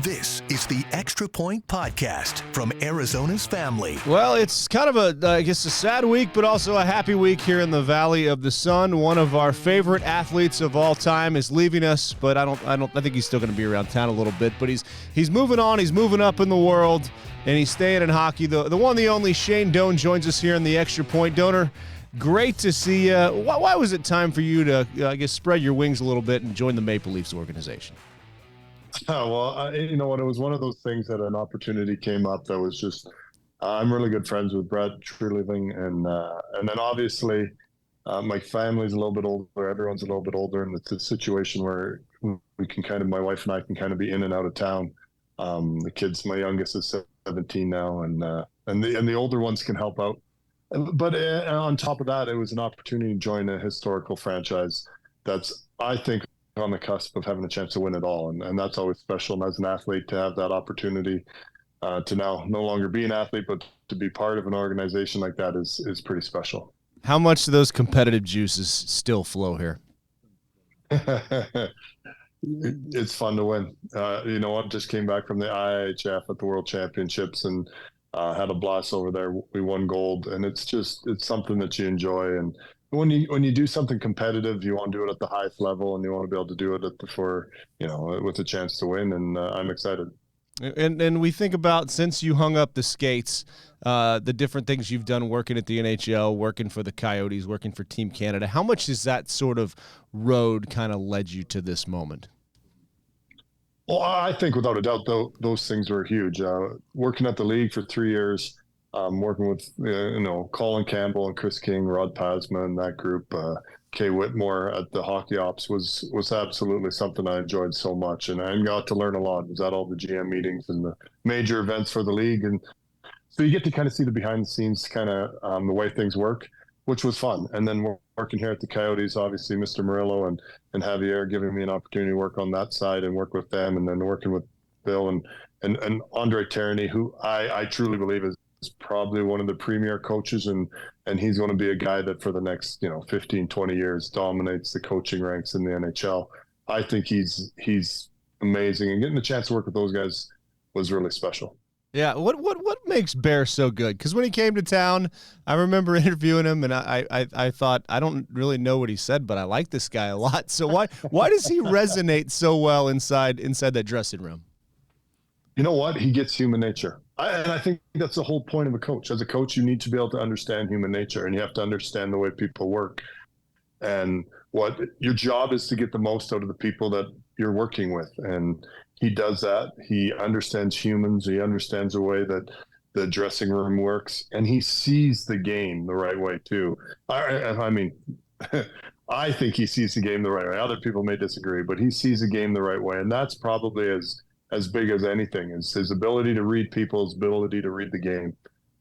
This is the Extra Point Podcast from Arizona's family. Well, it's kind of a sad week, but also a happy week here in the Valley of the Sun. One of our favorite athletes of all time is leaving us, but I think he's still going to be around town a little bit. But he's moving on. He's moving up in the world, and he's staying in hockey. The one, the only Shane Doan joins us here in the Extra Point. Doaner, great to see you. Why was it time for you to, spread your wings a little bit and join the Maple Leafs organization? Oh, well, you know what? It was one of those things that an opportunity came up that was just, I'm really good friends with Brad Treliving. And then obviously my family's a little bit older. Everyone's a little bit older. And it's a situation where we can my wife and I can kind of be in and out of town. The kids, my youngest is 17 now, and the older ones can help out. But on top of that, it was an opportunity to join a historical franchise that's, I think, on the cusp of having a chance to win it all. And that's always special. And as an athlete, to have that opportunity to now no longer be an athlete, but to be part of an organization like that is pretty special. How much do those competitive juices still flow here? It's fun to win. You know what? Just came back from the IIHF at the World Championships and had a blast over there. We won gold, and it's something that you enjoy. And when you do something competitive, you want to do it at the highest level, and you want to be able to do it with a chance to win. And I'm excited. And we think about, since you hung up the skates, the different things you've done working at the NHL, working for the Coyotes, working for Team Canada. How much has that sort of road kind of led you to this moment? Well, I think without a doubt, those things were huge. Working at the league for 3 years, working with Colin Campbell and Chris King, Rod Pasma, and that group, Kay Whitmore at the hockey ops was absolutely something I enjoyed so much, and I got to learn a lot. I was at all the GM meetings and the major events for the league, and so you get to kind of see the behind the scenes, kind of the way things work, which was fun. And then we're working here at the Coyotes, obviously Mr. Murillo and Javier giving me an opportunity to work on that side and work with them, and then working with Bill and Andre Terny, who I truly believe is probably one of the premier coaches, and he's going to be a guy that for the next 15, 20 years dominates the coaching ranks in the NHL. I think he's amazing, and getting the chance to work with those guys was really special. Yeah, what makes Bear so good? Because when he came to town, I remember interviewing him, and I thought, I don't really know what he said, but I like this guy a lot. So why does he resonate so well inside that dressing room? You know what? He gets human nature. And I think that's the whole point of a coach. As a coach, you need to be able to understand human nature, and you have to understand the way people work. And what your job is to get the most out of the people that you're working with. And he does that. He understands humans. He understands the way that the dressing room works, and he sees the game the right way too. I mean, I think he sees the game the right way. Other people may disagree, but he sees the game the right way. And that's probably as big as anything, is his ability to read people, his ability to read the game.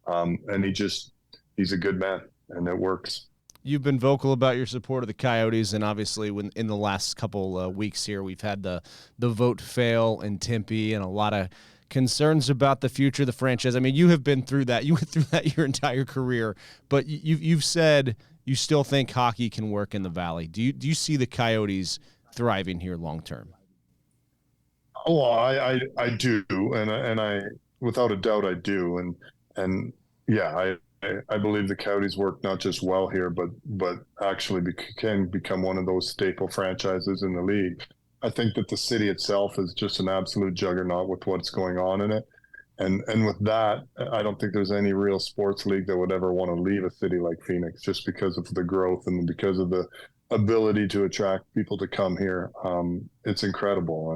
And he's a good man, and it works. You've been vocal about your support of the Coyotes, and obviously in the last couple weeks here, we've had the vote fail in Tempe and a lot of concerns about the future of the franchise. I mean, you have been through that. You went through that your entire career, but you've said you still think hockey can work in the Valley. Do you see the Coyotes thriving here long term? Oh, I do, and I without a doubt I do, and yeah, I believe the Coyotes work not just well here, but actually can become one of those staple franchises in the league. I think that the city itself is just an absolute juggernaut with what's going on in it, and with that, I don't think there's any real sports league that would ever want to leave a city like Phoenix, just because of the growth and because of the ability to attract people to come here. It's incredible,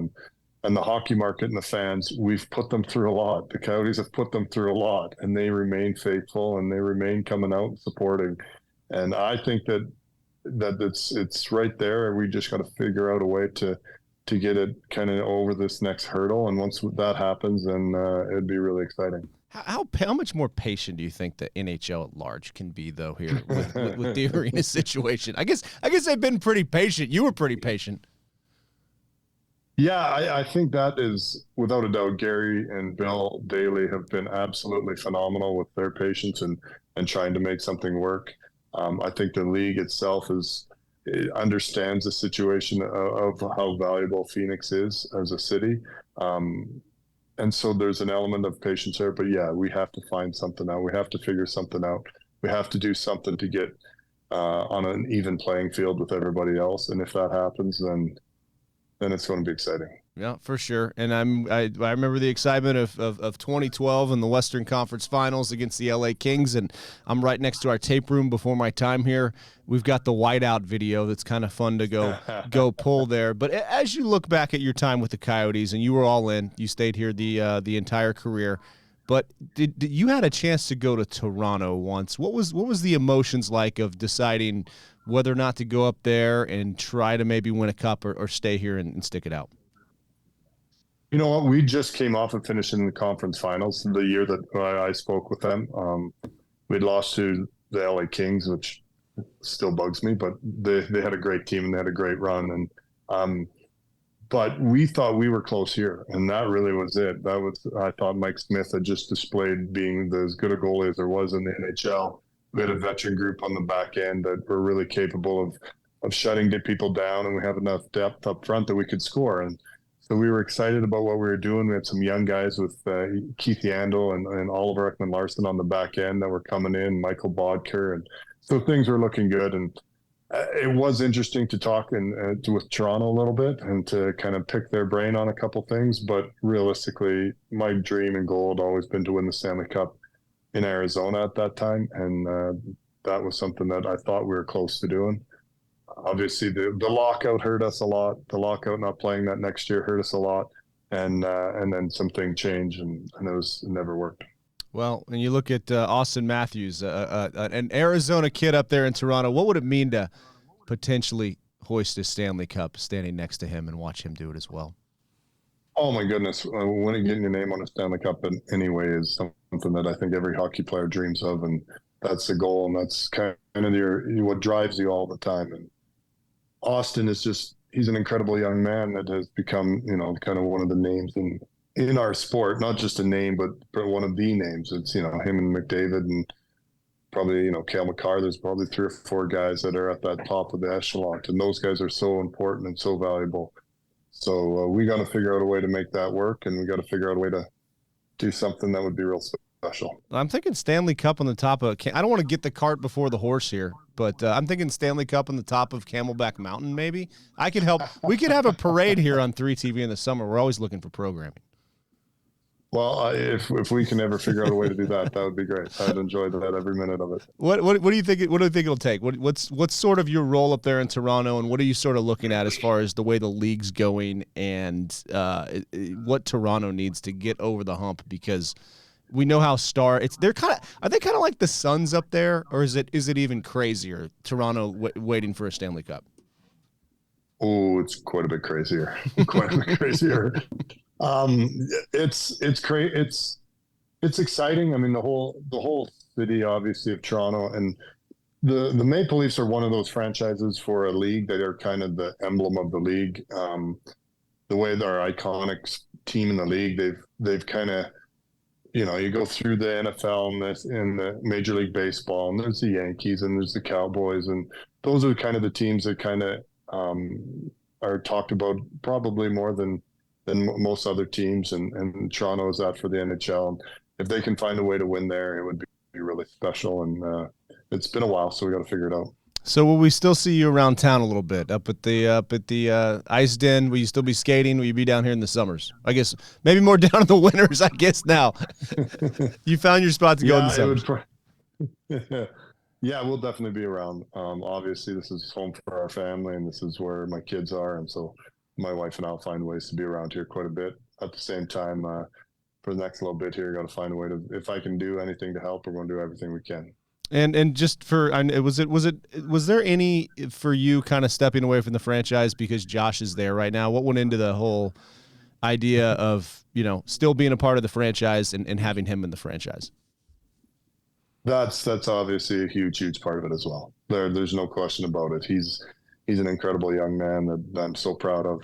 and the hockey market and the fans, we've put them through a lot. The Coyotes have put them through a lot, and they remain faithful, and they remain coming out and supporting. And I think that it's right there. We just got to figure out a way to get it kind of over this next hurdle. And once that happens, then it'd be really exciting. How much more patient do you think the NHL at large can be, though, here with the arena situation? I guess they've been pretty patient. You were pretty patient. Yeah, I think that is, without a doubt, Gary and Bill Daly have been absolutely phenomenal with their patience and trying to make something work. I think the league itself understands the situation of how valuable Phoenix is as a city. and so there's an element of patience there. But yeah, we have to find something out. We have to figure something out. We have to do something to get on an even playing field with everybody else. And if that happens, then it's going to be exciting. Yeah, for sure. And I remember the excitement of 2012 in the Western Conference Finals against the LA Kings, and I'm right next to our tape room before my time here. We've got the whiteout video that's kind of fun to go pull there. But as you look back at your time with the Coyotes, and you were all in, you stayed here the entire career. But did you had a chance to go to Toronto once? What was the emotions like of deciding whether or not to go up there and try to maybe win a cup or stay here and stick it out? You know what? We just came off of finishing the conference finals the year that I spoke with them. We'd lost to the LA Kings, which still bugs me, but they had a great team and they had a great run. And but we thought we were close here, and that really was it. I thought Mike Smith had just displayed being as good a goalie as there was in the NHL. We had a veteran group on the back end that were really capable of shutting people down, and we have enough depth up front that we could score. And so we were excited about what we were doing. We had some young guys with Keith Yandel and Oliver Ekman-Larsson on the back end that were coming in, Michael Bodker. And so things were looking good. And it was interesting to talk with Toronto a little bit and to kind of pick their brain on a couple things. But realistically, my dream and goal had always been to win the Stanley Cup in Arizona at that time. And that was something that I thought we were close to doing. Obviously, the lockout hurt us a lot. The lockout not playing that next year hurt us a lot. And then something changed, and it never worked. Well, when you look at Austin Matthews, an Arizona kid up there in Toronto, what would it mean to potentially hoist a Stanley Cup standing next to him and watch him do it as well? Oh, my goodness. Winning, getting your name on a Stanley Cup in any way is something that I think every hockey player dreams of, and that's the goal, and that's kind of what drives you all the time. And Austin he's an incredible young man that has become, kind of one of the names in our sport, not just a name, but one of the names. It's, him and McDavid and probably, Cale Makar. There's probably 3 or 4 guys that are at that top of the echelon, and those guys are so important and so valuable. So we got to figure out a way to make that work, and we got to figure out a way to do something that would be real special. I'm thinking Stanley Cup on the top of I don't want to get the cart before the horse here, but I'm thinking Stanley Cup on the top of Camelback Mountain maybe. I could help. We could have a parade here on 3TV in the summer. We're always looking for programming. Well, if we can ever figure out a way to do that, that would be great. I'd enjoy that every minute of it. What do you think? What do you think it'll take? What's sort of your role up there in Toronto, and what are you sort of looking at as far as the way the league's going, and what Toronto needs to get over the hump? Because we know how are they kind of like the Suns up there, or is it even crazier? Toronto waiting for a Stanley Cup. Oh, it's quite a bit crazier. Quite a bit crazier. It's great. It's exciting. I mean, the whole city, obviously, of Toronto, and the Maple Leafs are one of those franchises for a league that are kind of the emblem of the league. The way they're iconic team in the league, they've kind of, you go through the NFL and the Major League Baseball, and there's the Yankees and there's the Cowboys, and those are kind of the teams that kind of are talked about probably more than most other teams, and Toronto is that for the NHL. And if they can find a way to win there, it would be really special. And it's been a while, so we got to figure it out. So will we still see you around town a little bit up at the Ice Den? Will you still be skating? Will you be down here in the summers? I guess maybe more down in the winters. I guess now you found your spot to go in the summers. Yeah, we'll definitely be around. Obviously, this is home for our family, and this is where my kids are, and so my wife and I'll find ways to be around here quite a bit. At the same time, for the next little bit here, got to find a way to. If I can do anything to help, we're going to do everything we can. And just for was there any for you kind of stepping away from the franchise because Josh is there right now? What went into the whole idea of still being a part of the franchise and having him in the franchise? That's obviously a huge part of it as well. There's no question about it. He's an incredible young man that I'm so proud of.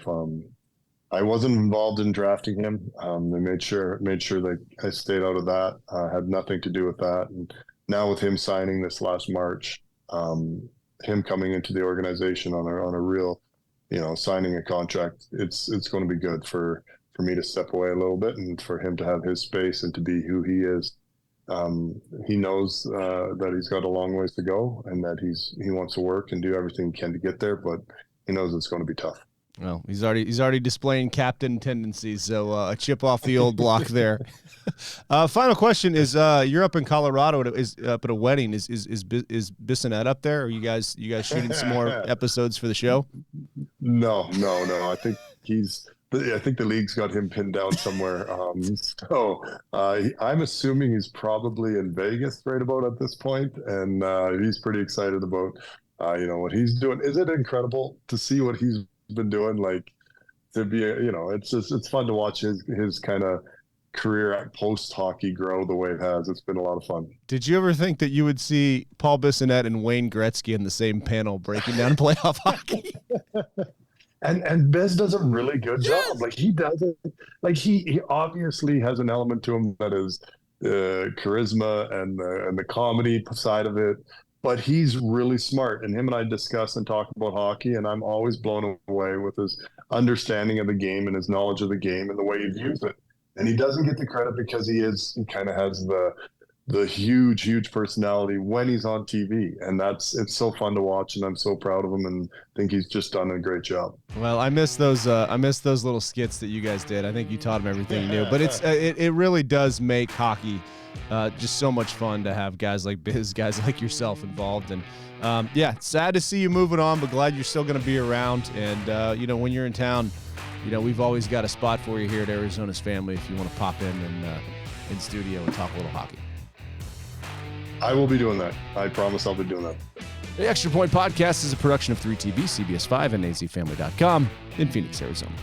I wasn't involved in drafting him. They made sure that I stayed out of that. Had nothing to do with that. And now with him signing this last March, him coming into the organization on a real, signing a contract, it's going to be good for me to step away a little bit and for him to have his space and to be who he is. He knows that he's got a long ways to go and that he wants to work and do everything he can to get there, but he knows it's going to be tough. Well, he's already displaying captain tendencies, so a chip off the old block there. Final question is: you're up in Colorado up at a wedding. Is Bissonnette up there? Are you guys shooting some more episodes for the show? No. I think the league's got him pinned down somewhere. I'm assuming he's probably in Vegas right about at this point, and he's pretty excited about what he's doing. Is it incredible to see what he's been doing? Like, to be it's fun to watch his kind of career at post hockey grow the way it has. It's been a lot of fun. Did you ever think that you would see Paul Bissonnette and Wayne Gretzky in the same panel breaking down playoff hockey? And Biz does a really good job. Like, he does it. Like, he obviously has an element to him that is charisma and the comedy side of it. But he's really smart, and him and I discuss and talk about hockey, and I'm always blown away with his understanding of the game and his knowledge of the game and the way he views it. And he doesn't get the credit because he kind of has the huge personality when he's on TV, and it's so fun to watch, and I'm so proud of him and think he's just done a great job. Well, I miss those little skits that you guys did. I think you taught him everything you knew, but it really does make hockey just so much fun to have guys like Biz, guys like yourself involved. And sad to see you moving on, but glad you're still going to be around. And when you're in town, we've always got a spot for you here at Arizona's Family if you want to pop in studio and talk a little hockey. I will be doing that. I promise I'll be doing that. The Extra Point Podcast is a production of 3TV, CBS5, and azfamily.com in Phoenix, Arizona.